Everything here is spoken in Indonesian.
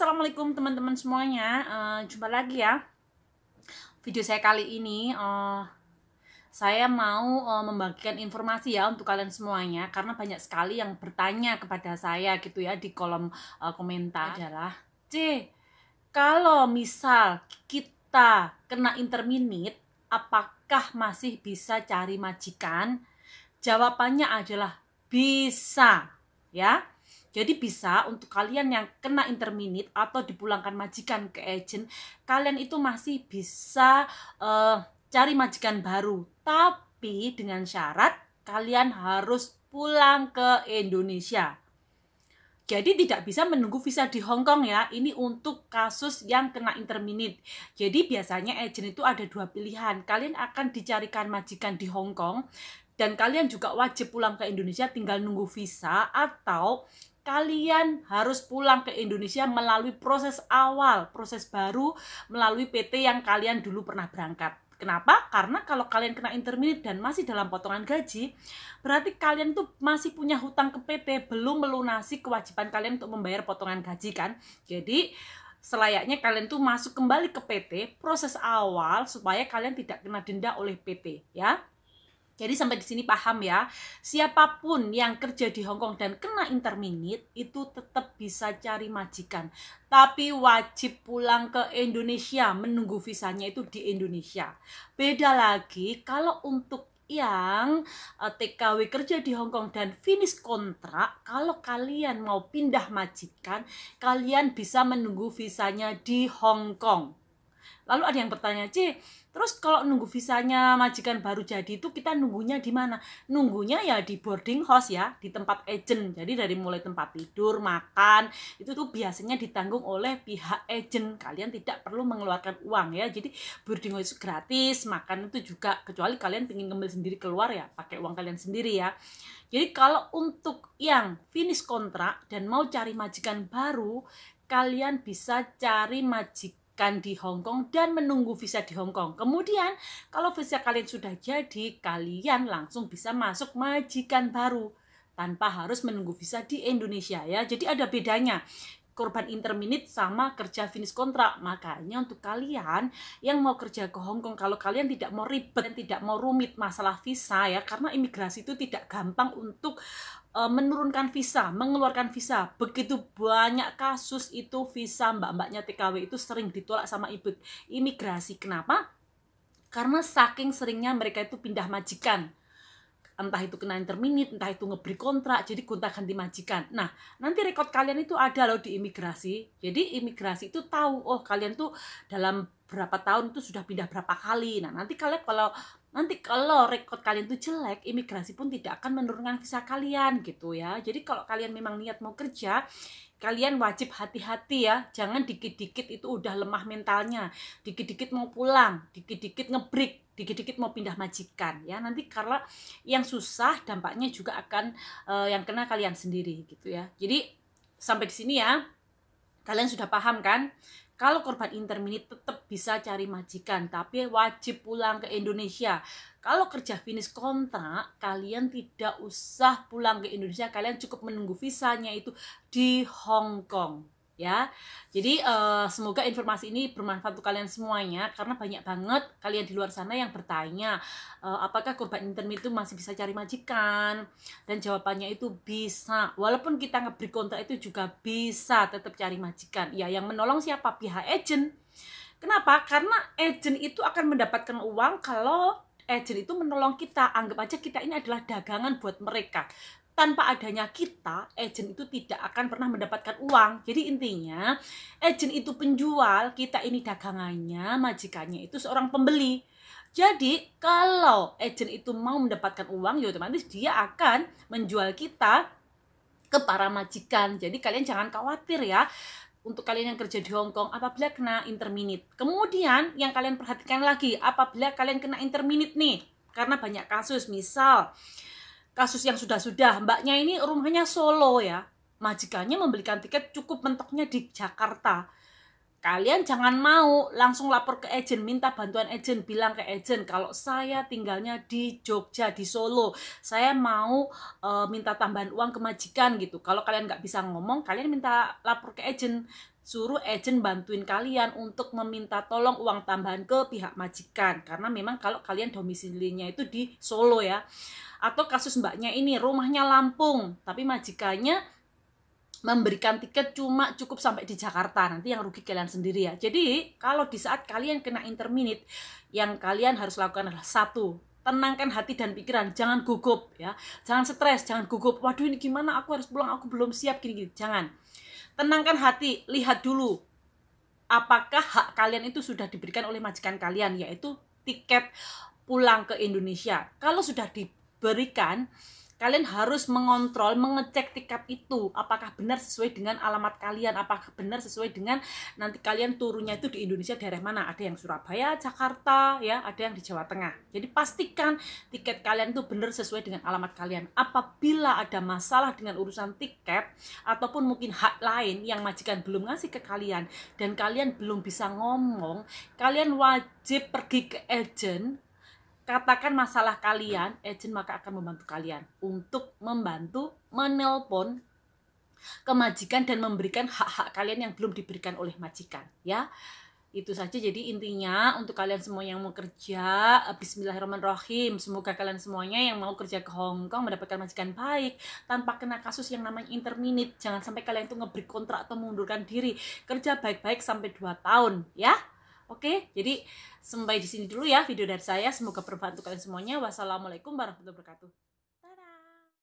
Assalamualaikum teman-teman semuanya. Jumpa lagi ya. Video saya kali ini saya mau membagikan informasi ya untuk kalian semuanya, karena banyak sekali yang bertanya kepada saya gitu ya di kolom komentar adalah, kalau misal kita kena interminate, apakah masih bisa cari majikan? Jawabannya adalah bisa ya. Jadi bisa untuk kalian yang kena interminate atau dipulangkan majikan ke agent, kalian itu masih bisa cari majikan baru. Tapi dengan syarat kalian harus pulang ke Indonesia. Jadi tidak bisa menunggu visa di Hong Kong ya. Ini untuk kasus yang kena interminate. Jadi biasanya agent itu ada dua pilihan. Kalian akan dicarikan majikan di Hong Kong dan kalian juga wajib pulang ke Indonesia tinggal nunggu visa, atau kalian harus pulang ke Indonesia melalui proses awal, proses baru melalui PT yang kalian dulu pernah berangkat. Kenapa? Karena kalau kalian kena interminate dan masih dalam potongan gaji, berarti kalian tuh masih punya hutang ke PT, belum melunasi kewajiban kalian untuk membayar potongan gaji kan. Jadi selayaknya kalian tuh masuk kembali ke PT, proses awal, supaya kalian tidak kena denda oleh PT ya. Jadi sampai di sini paham ya. Siapapun yang kerja di Hong Kong dan kena interminate itu tetap bisa cari majikan. Tapi wajib pulang ke Indonesia, menunggu visanya itu di Indonesia. Beda lagi kalau untuk yang TKW kerja di Hong Kong dan finish kontrak, kalau kalian mau pindah majikan, kalian bisa menunggu visanya di Hong Kong. Lalu ada yang bertanya, terus kalau nunggu visanya majikan baru jadi itu kita nunggunya di mana? Nunggunya ya di boarding house ya, di tempat agent. Jadi dari mulai tempat tidur, makan, itu tuh biasanya ditanggung oleh pihak agent. Kalian tidak perlu mengeluarkan uang ya. Jadi boarding house gratis, makan itu juga, kecuali kalian pengen ngambil sendiri keluar ya, pakai uang kalian sendiri ya. Jadi kalau untuk yang finish kontrak dan mau cari majikan baru, kalian bisa cari majikan di Hong Kong dan menunggu visa di Hong Kong. Kemudian kalau visa kalian sudah jadi, kalian langsung bisa masuk majikan baru tanpa harus menunggu visa di Indonesia ya. Jadi ada bedanya korban interminate sama kerja finish kontrak. Makanya untuk kalian yang mau kerja ke Hong Kong, kalau kalian tidak mau ribet dan tidak mau rumit masalah visa ya, karena imigrasi itu tidak gampang untuk menurunkan visa, mengeluarkan visa. Begitu banyak kasus itu visa mbak-mbaknya TKW itu sering ditolak sama ibu imigrasi. Kenapa? Karena saking seringnya mereka itu pindah majikan. Entah itu kena interminate, entah itu ngeberi kontrak, jadi gonta-ganti majikan. Nah, nanti rekod kalian itu ada loh di imigrasi. Jadi imigrasi itu tahu, oh kalian tuh dalam berapa tahun itu sudah pindah berapa kali. Nah, nanti kalau rekod kalian itu jelek, imigrasi pun tidak akan menurunkan visa kalian gitu ya. Jadi kalau kalian memang niat mau kerja, kalian wajib hati-hati ya. Jangan dikit-dikit itu udah lemah mentalnya, dikit-dikit mau pulang, dikit-dikit ngebreak, dikit-dikit mau pindah majikan ya. Nanti karena yang susah dampaknya juga akan yang kena kalian sendiri gitu ya. Jadi sampai di sini ya, kalian sudah paham kan? Kalau korban interminate tetap bisa cari majikan, tapi wajib pulang ke Indonesia. Kalau kerja finish kontrak, kalian tidak usah pulang ke Indonesia, kalian cukup menunggu visanya itu di Hong Kong. Ya, jadi semoga informasi ini bermanfaat untuk kalian semuanya, karena banyak banget kalian di luar sana yang bertanya apakah korban interminate itu masih bisa cari majikan, dan jawabannya itu bisa. Walaupun kita ngeberi kontrak itu juga bisa tetap cari majikan. Ya, yang menolong siapa? Pihak agent. Kenapa? Karena agent itu akan mendapatkan uang kalau agent itu menolong kita. Anggap aja kita ini adalah dagangan buat mereka. Tanpa adanya kita, agent itu tidak akan pernah mendapatkan uang. Jadi intinya, agent itu penjual, kita ini dagangannya, majikannya itu seorang pembeli. Jadi kalau agent itu mau mendapatkan uang, ya otomatis dia akan menjual kita ke para majikan. Jadi kalian jangan khawatir ya, untuk kalian yang kerja di Hong Kong apabila kena interminate. Kemudian yang kalian perhatikan lagi, apabila kalian kena interminate nih, karena banyak kasus, misal kasus yang sudah-sudah, mbaknya ini rumahnya Solo ya, majikannya membelikan tiket cukup mentoknya di Jakarta. kalian jangan mau langsung lapor ke agen, minta bantuan agen, bilang ke agen kalau saya tinggalnya di Jogja, di Solo, saya mau minta tambahan uang ke majikan gitu. Kalau kalian nggak bisa ngomong, kalian minta lapor ke agen, suruh agen bantuin kalian untuk meminta tolong uang tambahan ke pihak majikan, karena memang kalau kalian domisilinya itu di Solo ya. Atau kasus mbaknya ini, rumahnya Lampung tapi majikannya memberikan tiket cuma cukup sampai di Jakarta, nanti yang rugi kalian sendiri ya. Jadi kalau di saat kalian kena interminate, yang kalian harus lakukan adalah satu, tenangkan hati dan pikiran, jangan gugup ya, jangan stres, jangan gugup, waduh ini gimana, aku harus pulang, aku belum siap, gini-gini. Jangan, tenangkan hati, lihat dulu apakah hak kalian itu sudah diberikan oleh majikan kalian, yaitu tiket pulang ke Indonesia. Kalau sudah diberikan, kalian harus mengontrol, mengecek tiket itu apakah benar sesuai dengan alamat kalian, apakah benar sesuai dengan nanti kalian turunnya itu di Indonesia daerah mana. Ada yang Surabaya, Jakarta ya, ada yang di Jawa Tengah. Jadi pastikan tiket kalian itu benar sesuai dengan alamat kalian. Apabila ada masalah dengan urusan tiket ataupun mungkin hak lain yang majikan belum ngasih ke kalian dan kalian belum bisa ngomong, kalian wajib pergi ke agen, katakan masalah kalian, agen maka akan membantu kalian untuk membantu menelpon ke majikan dan memberikan hak-hak kalian yang belum diberikan oleh majikan ya. Itu saja, jadi intinya untuk kalian semua yang mau kerja, bismillahirrahmanirrahim, semoga kalian semuanya yang mau kerja ke Hong Kong mendapatkan majikan baik tanpa kena kasus yang namanya interminate. Jangan sampai kalian itu nge-break kontrak atau mengundurkan diri, kerja baik-baik sampai 2 tahun ya. Oke, jadi sampai di sini dulu ya video dari saya. Semoga bermanfaat untuk kalian semuanya. Wassalamualaikum warahmatullahi wabarakatuh.